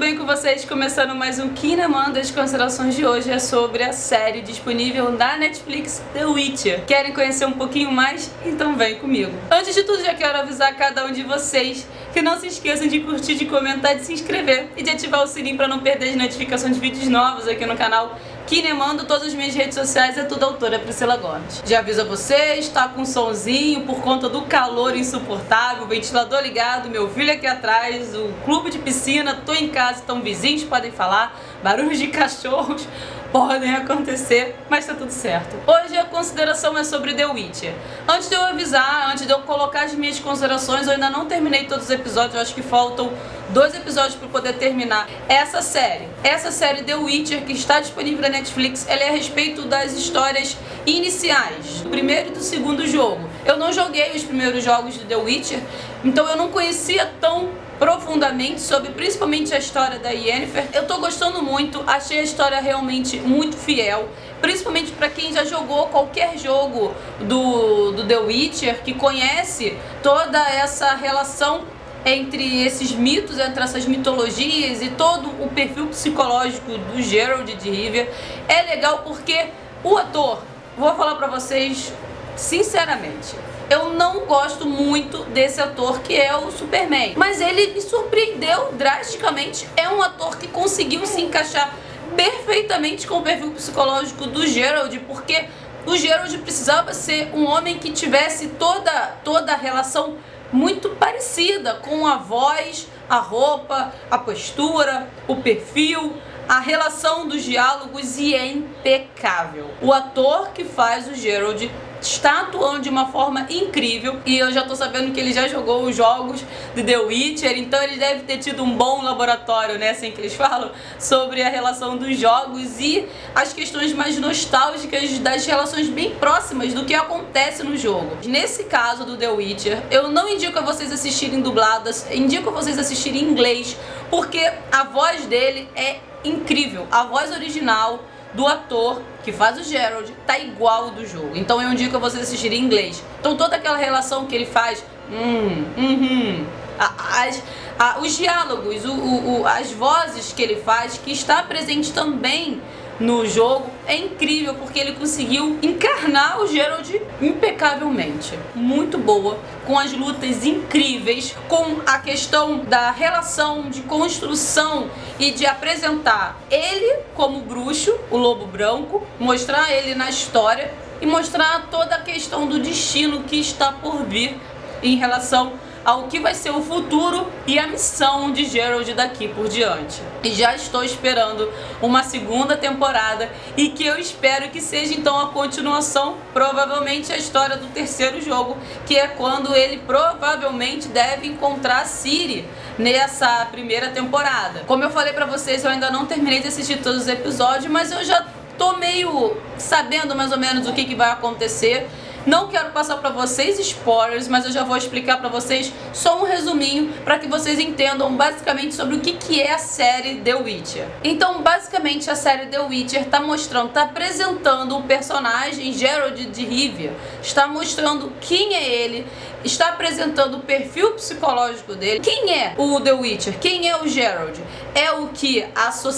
bem com vocês? Começando mais um Kinemanda. As considerações de hoje é sobre a série disponível na Netflix, The Witcher. Querem conhecer um pouquinho mais? Então vem comigo. Antes de tudo, já quero avisar cada um de vocês que não se esqueçam de curtir, de comentar, de se inscrever e de ativar o sininho para não perder as notificações de vídeos novos aqui no canal Kinemanda. Todas as minhas redes sociais é tudo autora Priscila Gomes. Já aviso a vocês, tá com somzinho por conta do calor insuportável, ventilador ligado, meu filho aqui atrás, o clube de piscina, tô em casa, então vizinhos podem falar, barulhos de cachorros podem acontecer, mas tá tudo certo. Hoje a consideração é sobre The Witcher. Antes de eu avisar, antes de eu colocar as minhas considerações, eu ainda não terminei todos os episódios, eu acho que faltam 2 episódios para poder terminar essa série. Essa série The Witcher, que está disponível na Netflix, ela é a respeito das histórias iniciais, do primeiro e do segundo jogo. Eu não joguei os primeiros jogos de The Witcher, então eu não conhecia tão profundamente sobre principalmente a história da Yennefer. Eu tô gostando muito, achei a história realmente muito fiel, principalmente para quem já jogou qualquer jogo do The Witcher, que conhece toda essa relação entre esses mitos, entre essas mitologias e todo o perfil psicológico do Geralt de Rivia. É legal porque o ator, vou falar pra vocês sinceramente, eu não gosto muito desse ator que é o Superman, mas ele me surpreendeu drasticamente. É um ator que conseguiu se encaixar perfeitamente com o perfil psicológico do Geralt, porque o Geralt precisava ser um homem que tivesse toda a relação muito parecida, com a voz, a roupa, a postura, o perfil, a relação dos diálogos, e é impecável. O ator que faz o Geralt está atuando de uma forma incrível, e eu já tô sabendo que ele já jogou os jogos de The Witcher, então ele deve ter tido um bom laboratório, né, assim que eles falam, sobre a relação dos jogos e as questões mais nostálgicas das relações bem próximas do que acontece no jogo. Nesse caso do The Witcher, eu não indico a vocês assistirem dubladas, indico a vocês assistirem em inglês, porque a voz dele é incrível. A voz original do ator que faz o Geralt tá igual ao do jogo, então eu indico a vocês assistirem em inglês. Então toda aquela relação que ele faz, os diálogos, as vozes que ele faz, que está presente também no jogo, é incrível, porque ele conseguiu encarnar o Geralt impecavelmente. Muito boa, com as lutas incríveis, com a questão da relação de construção e de apresentar ele como bruxo, o lobo branco, mostrar ele na história e mostrar toda a questão do destino que está por vir em relação ao que vai ser o futuro e a missão de Geralt daqui por diante. E já estou esperando uma segunda temporada, e que eu espero que seja então a continuação, provavelmente a história do terceiro jogo, que é quando ele provavelmente deve encontrar Ciri nessa primeira temporada. Como eu falei pra vocês, eu ainda não terminei de assistir todos os episódios, mas eu já tô meio sabendo mais ou menos o que vai acontecer. Não quero passar pra vocês spoilers, mas eu já vou explicar pra vocês só um resuminho para que vocês entendam basicamente sobre o que é a série The Witcher. Então, basicamente, a série The Witcher tá apresentando o personagem Geralt de Rivia, está mostrando quem é ele, está apresentando o perfil psicológico dele. Quem é o The Witcher? Quem é o Geralt? É o que,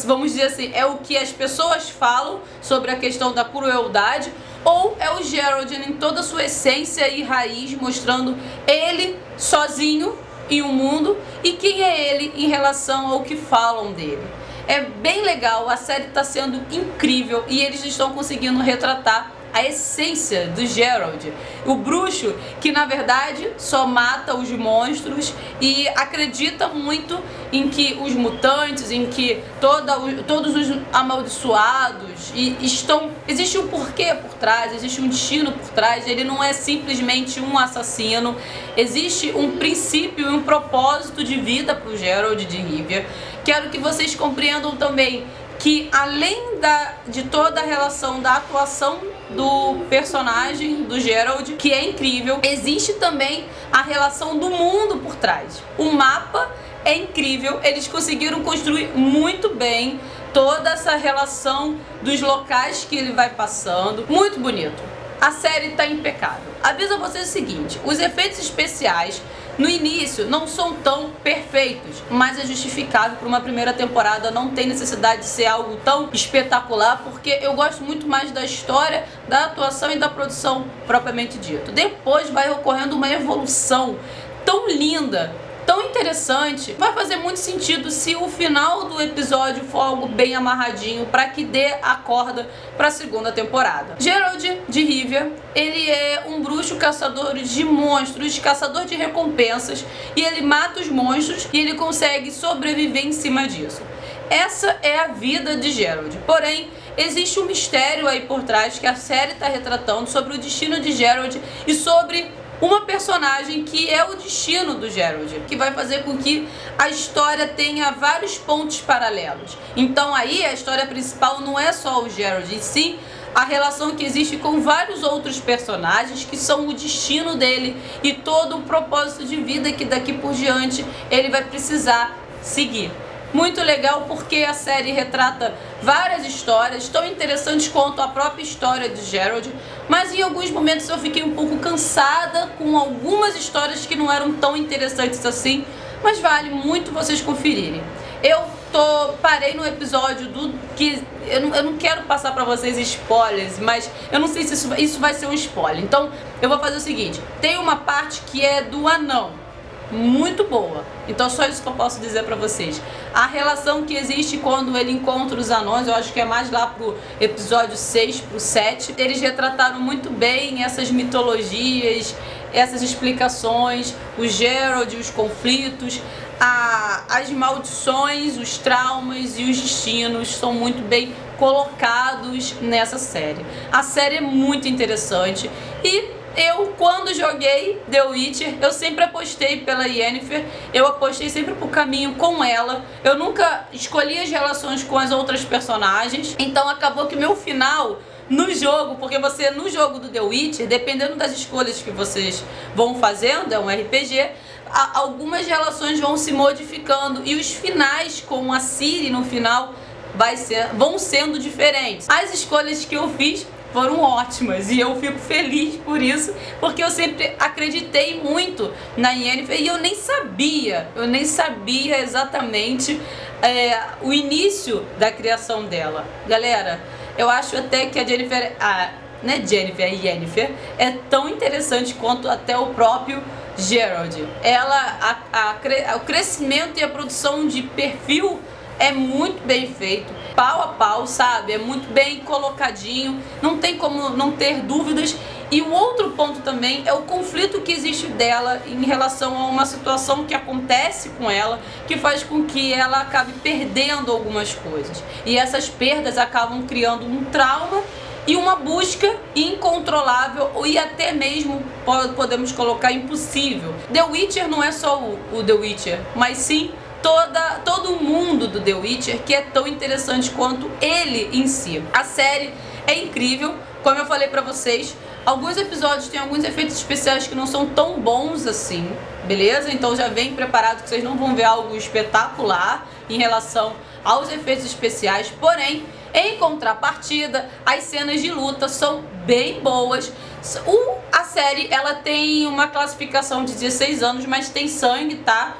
vamos dizer assim, é o que as pessoas falam sobre a questão da crueldade, ou é o Geralt em toda a sua essência e raiz, mostrando ele sozinho em um mundo e quem é ele em relação ao que falam dele. É bem legal, a série está sendo incrível e eles estão conseguindo retratar a essência do Geralt, o bruxo que na verdade só mata os monstros e acredita muito em que os mutantes, em que todos os amaldiçoados existe um porquê por trás, existe um destino por trás. Ele não é simplesmente um assassino, existe um princípio e um propósito de vida para o Geralt de Rivia. Quero que vocês compreendam também que além de toda a relação da atuação do personagem do Geralt, que é incrível, existe também a relação do mundo por trás. O mapa é incrível, eles conseguiram construir muito bem toda essa relação dos locais que ele vai passando, muito bonito. A série tá impecável. Aviso a vocês o seguinte, os efeitos especiais no início não são tão perfeitos, mas é justificável para uma primeira temporada, não tem necessidade de ser algo tão espetacular, porque eu gosto muito mais da história, da atuação e da produção propriamente dito. Depois vai ocorrendo uma evolução tão linda, tão interessante, vai fazer muito sentido se o final do episódio for algo bem amarradinho para que dê a corda para a segunda temporada. Geralt de Rivia, ele é um bruxo caçador de monstros, caçador de recompensas, e ele mata os monstros e ele consegue sobreviver em cima disso. Essa é a vida de Geralt. Porém, existe um mistério aí por trás que a série está retratando sobre o destino de Geralt e sobre uma personagem que é o destino do Geralt, que vai fazer com que a história tenha vários pontos paralelos. Então aí a história principal não é só o Geralt, e sim a relação que existe com vários outros personagens que são o destino dele e todo o propósito de vida que daqui por diante ele vai precisar seguir. Muito legal porque a série retrata várias histórias, tão interessantes quanto a própria história de Geralt, mas em alguns momentos eu fiquei um pouco cansada com algumas histórias que não eram tão interessantes assim, mas vale muito vocês conferirem. Eu parei no episódio do que eu não quero passar pra vocês spoilers, mas eu não sei se isso vai ser um spoiler. Então eu vou fazer o seguinte: tem uma parte que é do anão, muito boa. Então só isso que eu posso dizer pra vocês. A relação que existe quando ele encontra os anões, eu acho que é mais lá pro episódio 6, pro 7. Eles retrataram muito bem essas mitologias, essas explicações, o Geralt, os conflitos, as maldições, os traumas e os destinos são muito bem colocados nessa série. A série é muito interessante e eu, quando joguei The Witcher, eu sempre apostei pela Yennefer, eu apostei sempre pro caminho com ela, eu nunca escolhi as relações com as outras personagens, então acabou que meu final no jogo, porque você no jogo do The Witcher, dependendo das escolhas que vocês vão fazendo, é um RPG, algumas relações vão se modificando e os finais com a Ciri no final vão sendo diferentes. As escolhas que eu fiz foram ótimas e eu fico feliz por isso, porque eu sempre acreditei muito na Yennefer e eu nem sabia exatamente o início da criação dela. Galera, eu acho até que a Yennefer é tão interessante quanto até o próprio Geralt. O crescimento e a produção de perfil é muito bem feito, pau a pau, sabe? É muito bem colocadinho, não tem como não ter dúvidas. E o outro ponto também é o conflito que existe dela em relação a uma situação que acontece com ela, que faz com que ela acabe perdendo algumas coisas. E essas perdas acabam criando um trauma e uma busca incontrolável e até mesmo podemos colocar impossível. The Witcher não é só o The Witcher, mas sim todo o mundo do The Witcher, que é tão interessante quanto ele em si. A série é incrível, como eu falei pra vocês, alguns episódios têm alguns efeitos especiais que não são tão bons assim, beleza? Então já vem preparado que vocês não vão ver algo espetacular em relação aos efeitos especiais, porém, em contrapartida, as cenas de luta são bem boas. A série, ela tem uma classificação de 16 anos, mas tem sangue, tá?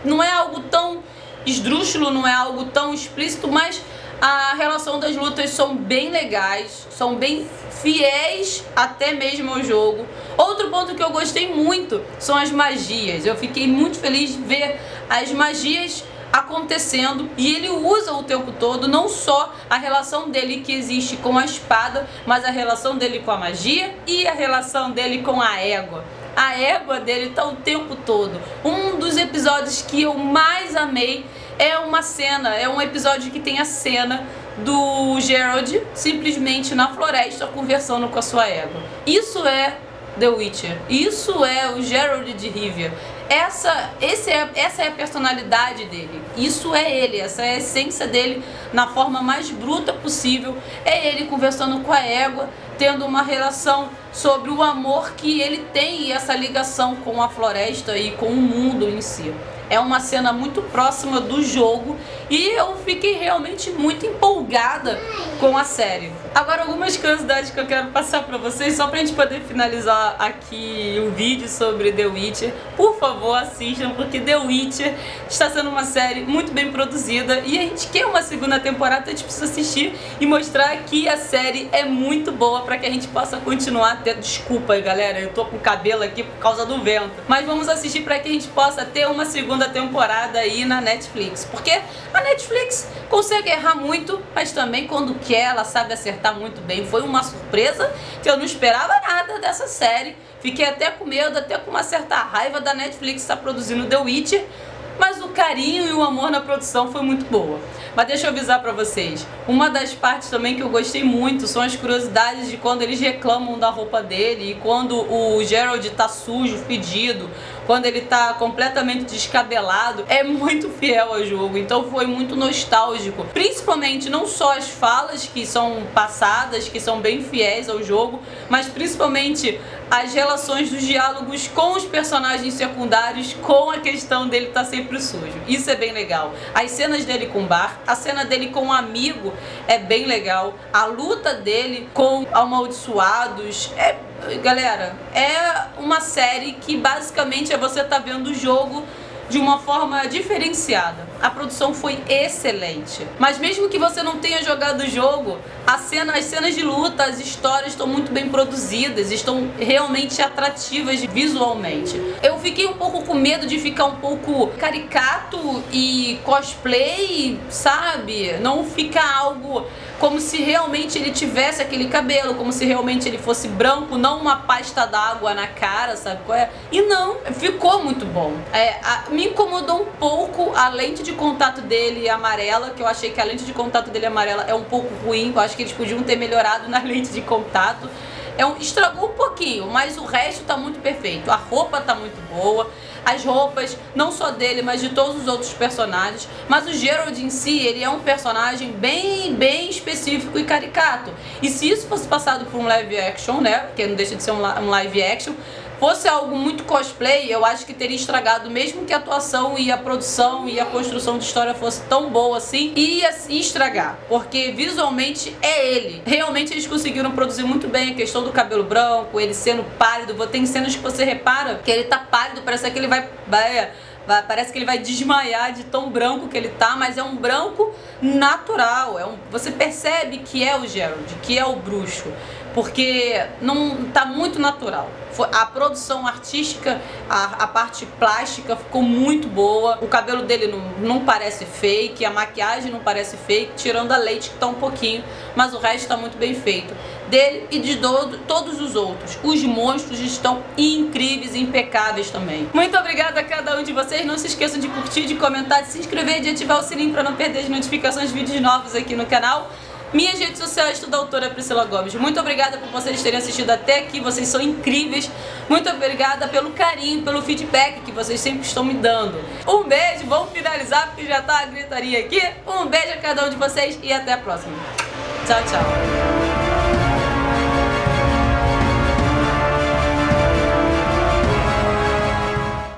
Não é algo tão esdrúxulo, não é algo tão explícito, mas a relação das lutas são bem legais, são bem fiéis até mesmo ao jogo. Outro ponto que eu gostei muito são as magias. Eu fiquei muito feliz de ver as magias acontecendo e ele usa o tempo todo não só a relação dele que existe com a espada, mas a relação dele com a magia e a relação dele com a égua. A égua dele tá o tempo todo. Um dos episódios que eu mais amei é um episódio que tem a cena do Geralt simplesmente na floresta conversando com a sua égua. Isso é The Witcher, isso é o Geralt de Rivia. Essa é a personalidade dele, isso é ele, essa é a essência dele na forma mais bruta possível. É ele conversando com a égua, tendo uma relação sobre o amor que ele tem e essa ligação com a floresta e com o mundo em si. É uma cena muito próxima do jogo e eu fiquei realmente muito empolgada com a série. Agora, algumas curiosidades que eu quero passar pra vocês, só pra gente poder finalizar aqui o vídeo sobre The Witcher. Por favor, assistam, porque The Witcher está sendo uma série muito bem produzida e a gente quer uma segunda temporada, a gente precisa assistir e mostrar que a série é muito boa pra que a gente possa continuar tendo... Desculpa aí, galera, eu tô com o cabelo aqui por causa do vento. Mas vamos assistir pra que a gente possa ter uma segunda temporada aí na Netflix. Porque a Netflix consegue errar muito, mas também quando quer, ela sabe acertar muito bem. Foi uma surpresa que eu não esperava nada dessa série. Fiquei até com medo, até com uma certa raiva da Netflix estar produzindo The Witcher. Mas o carinho e o amor na produção foi muito boa. Mas deixa eu avisar pra vocês, uma das partes também que eu gostei muito são as curiosidades de quando eles reclamam da roupa dele e quando o Geralt tá sujo, fedido, quando ele tá completamente descabelado. É muito fiel ao jogo, então foi muito nostálgico. Principalmente não só as falas que são passadas, que são bem fiéis ao jogo, mas principalmente as relações dos diálogos com os personagens secundários, com a questão dele estar sempre sujo. Isso é bem legal. As cenas dele com o Bar, a cena dele com um amigo é bem legal. A luta dele com amaldiçoados galera, é uma série que basicamente é você tá vendo o jogo de uma forma diferenciada. A produção foi excelente. Mas mesmo que você não tenha jogado o jogo, as cenas de luta, as histórias estão muito bem produzidas, estão realmente atrativas visualmente. Eu fiquei um pouco com medo de ficar um pouco caricato e cosplay, sabe? Não fica algo como se realmente ele tivesse aquele cabelo, como se realmente ele fosse branco, não uma pasta d'água na cara, sabe qual é? E não, ficou muito bom. Me incomodou um pouco a lente de contato dele amarela, que eu achei que a lente de contato dele amarela é um pouco ruim, eu acho que eles podiam ter melhorado na lente de contato. Estragou um pouquinho, mas o resto tá muito perfeito. A roupa tá muito boa, as roupas, não só dele, mas de todos os outros personagens. Mas o Geralt em si, ele é um personagem bem específico e caricato. E se isso fosse passado por um live action, né, que não deixa de ser um live action, fosse algo muito cosplay, eu acho que teria estragado, mesmo que a atuação e a produção e a construção de história fosse tão boa assim, ia estragar, porque visualmente é ele. Realmente eles conseguiram produzir muito bem a questão do cabelo branco, ele sendo pálido. Tem cenas que você repara que ele tá pálido, parece que ele parece que ele vai desmaiar de tão branco que ele tá, mas é um branco natural, você percebe que é o Geralt, que é o bruxo, porque não tá muito natural. A produção artística, a parte plástica ficou muito boa. O cabelo dele não parece fake, a maquiagem não parece fake, tirando a lente que tá um pouquinho, mas o resto tá muito bem feito. Dele e de todos os outros. Os monstros estão incríveis e impecáveis também. Muito obrigada a cada um de vocês. Não se esqueçam de curtir, de comentar, de se inscrever e de ativar o sininho para não perder as notificações de vídeos novos aqui no canal. Minhas redes sociais, tudo da autora Priscila Gomes. Muito obrigada por vocês terem assistido até aqui, vocês são incríveis. Muito obrigada pelo carinho, pelo feedback que vocês sempre estão me dando. Um beijo, vamos finalizar porque já tá a gritaria aqui. Um beijo a cada um de vocês e até a próxima. Tchau, tchau.